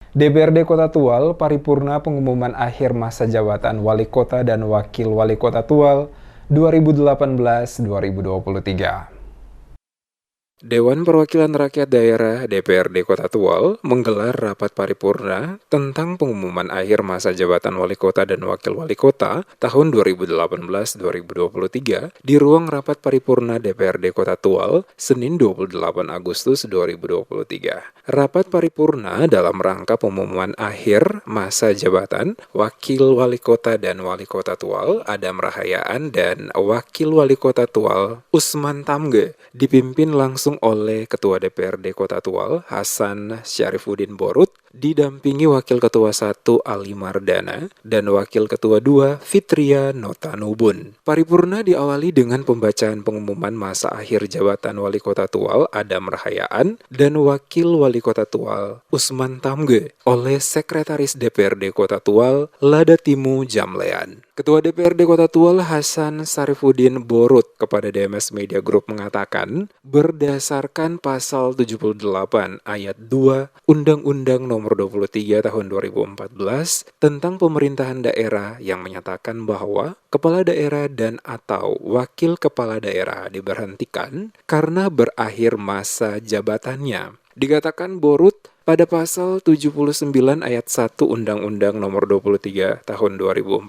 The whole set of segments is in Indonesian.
DPRD Kota Tual paripurna pengumuman akhir masa jabatan Wali Kota dan Wakil Wali Kota Tual 2018-2023. Dewan Perwakilan Rakyat Daerah DPRD Kota Tual menggelar rapat paripurna tentang pengumuman akhir masa jabatan Wali Kota dan Wakil Wali Kota tahun 2018-2023 di ruang rapat paripurna DPRD Kota Tual, Senin 28 Agustus 2023. Rapat paripurna dalam rangka pengumuman akhir masa jabatan Wakil Wali Kota dan Wali Kota Tual Adam Rahayaan dan Wakil Wali Kota Tual Usman Tamge dipimpin langsung oleh Ketua DPRD Kota Tual Hasan Syarifuddin Borut, didampingi Wakil Ketua 1 Ali Mardana dan Wakil Ketua 2 Fitria Notanubun. Paripurna diawali dengan pembacaan pengumuman masa akhir jabatan Wali Kota Tual Adam Rahayaan dan Wakil Wali Kota Tual Usman Tamge oleh Sekretaris DPRD Kota Tual Ladatimu Jamlean. Ketua DPRD Kota Tual Hasan Syarifuddin Borut kepada DMS Media Group mengatakan, berdasarkan pasal 78 ayat 2 Undang-Undang Nomor 23 Tahun 2014 tentang pemerintahan daerah yang menyatakan bahwa kepala daerah dan atau wakil kepala daerah diberhentikan karena berakhir masa jabatannya. Dikatakan Borut pada pasal 79 ayat 1 Undang-Undang Nomor 23 Tahun 2014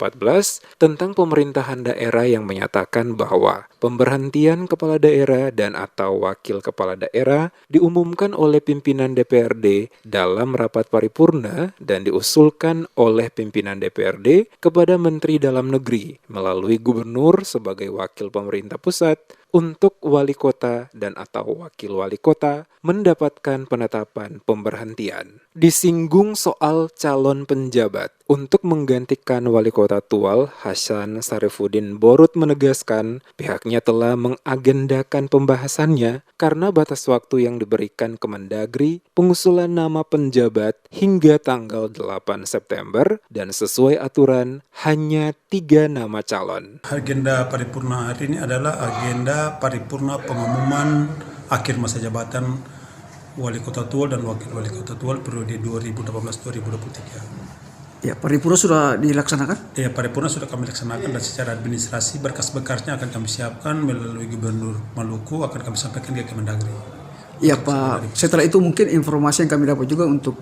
tentang pemerintahan daerah yang menyatakan bahwa pemberhentian kepala daerah dan atau wakil kepala daerah diumumkan oleh pimpinan DPRD dalam rapat paripurna dan diusulkan oleh pimpinan DPRD kepada Menteri Dalam Negeri melalui gubernur sebagai wakil pemerintah pusat untuk wali kota dan atau wakil wali kota mendapatkan penetapan pemberhentian. Disinggung soal calon penjabat. Untuk menggantikan Wali Kota Tual, Hasan Syarifuddin Borut menegaskan pihaknya telah mengagendakan pembahasannya karena batas waktu yang diberikan Kemendagri pengusulan nama penjabat hingga tanggal 8 September dan sesuai aturan hanya 3 nama calon. Agenda paripurna hari ini adalah agenda paripurna pengumuman akhir masa jabatan Wali Kota Tual dan Wakil Wali Kota Tual periode 2018-2023. Ya, paripurna sudah dilaksanakan? Ya, paripurna sudah kami laksanakan dan secara administrasi berkas-berkasnya akan kami siapkan melalui Gubernur Maluku, akan kami sampaikan ke Kemendagri. Ya Pak, setelah itu mungkin informasi yang kami dapat juga untuk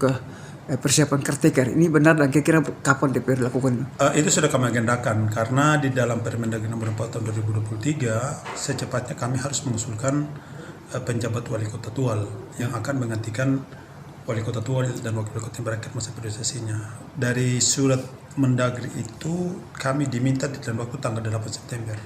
persiapan caretaker. Ini benar dan kira-kira kapan DPR lakukan? Itu sudah kami agendakan karena di dalam Permendagri nomor 4 tahun 2023 secepatnya kami harus mengusulkan penjabat Wali Kota Tual yang akan menggantikan Wali Kota Tual dan Wakil Wali Kota yang berakhir masa periodisasinya. Dari surat Mendagri itu kami diminta di dalam waktu tanggal 8 September.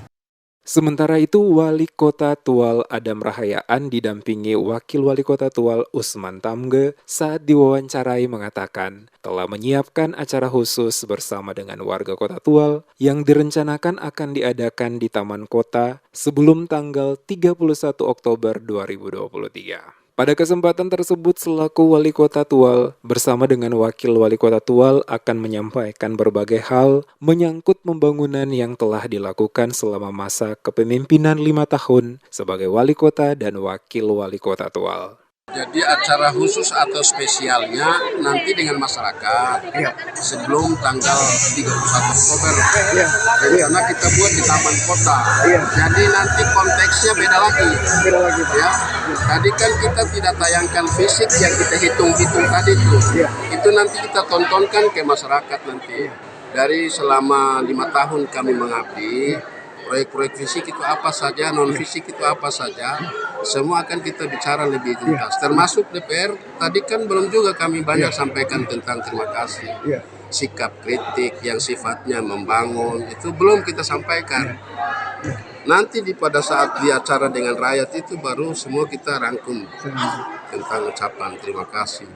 Sementara itu, Wali Kota Tual Adam Rahayaan didampingi Wakil Wali Kota Tual Usman Tamge saat diwawancarai mengatakan telah menyiapkan acara khusus bersama dengan warga Kota Tual yang direncanakan akan diadakan di Taman Kota sebelum tanggal 31 Oktober 2023. Pada kesempatan tersebut, selaku Wali Kota Tual bersama dengan Wakil Wali Kota Tual akan menyampaikan berbagai hal menyangkut pembangunan yang telah dilakukan selama masa kepemimpinan 5 tahun sebagai Wali Kota dan Wakil Wali Kota Tual. Jadi acara khusus atau spesialnya nanti dengan masyarakat sebelum tanggal 31 Oktober. Karena kita buat di Taman Kota. Jadi nanti konteksnya beda lagi. Ya. Tadi kan kita tidak tayangkan fisik yang kita hitung-hitung tadi itu. Itu nanti kita tontonkan ke masyarakat nanti. Dari selama 5 tahun kami mengabdi, proyek-proyek fisik itu apa saja, non fisik itu apa saja, semua akan kita bicara lebih tuntas. Termasuk DPR, tadi kan belum juga kami banyak sampaikan tentang terima kasih. Sikap kritik yang sifatnya membangun, itu belum kita sampaikan. Nanti pada saat di acara dengan rakyat itu baru semua kita rangkum tentang ucapan terima kasih.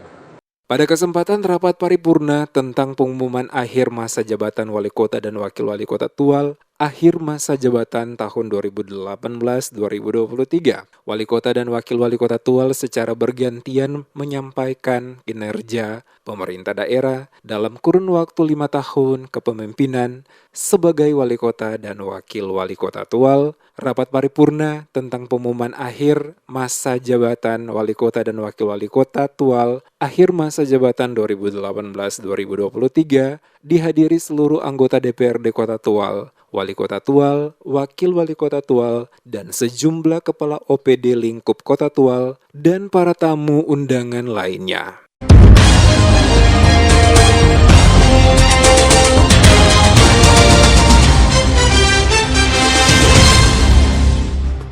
Pada kesempatan rapat paripurna tentang pengumuman akhir masa jabatan Wali Kota dan Wakil Wali Kota Tual, akhir masa jabatan tahun 2018-2023. Wali kota dan wakil wali kota Tual secara bergantian menyampaikan kinerja pemerintah daerah dalam kurun waktu 5 tahun kepemimpinan sebagai wali kota dan wakil wali kota Tual. Rapat paripurna tentang pengumuman akhir masa jabatan wali kota dan wakil wali kota Tual akhir masa jabatan 2018-2023 dihadiri seluruh anggota DPRD Kota Tual, wali kota Tual, wakil wali kota Tual, dan sejumlah kepala OPD lingkup Kota Tual dan para tamu undangan lainnya.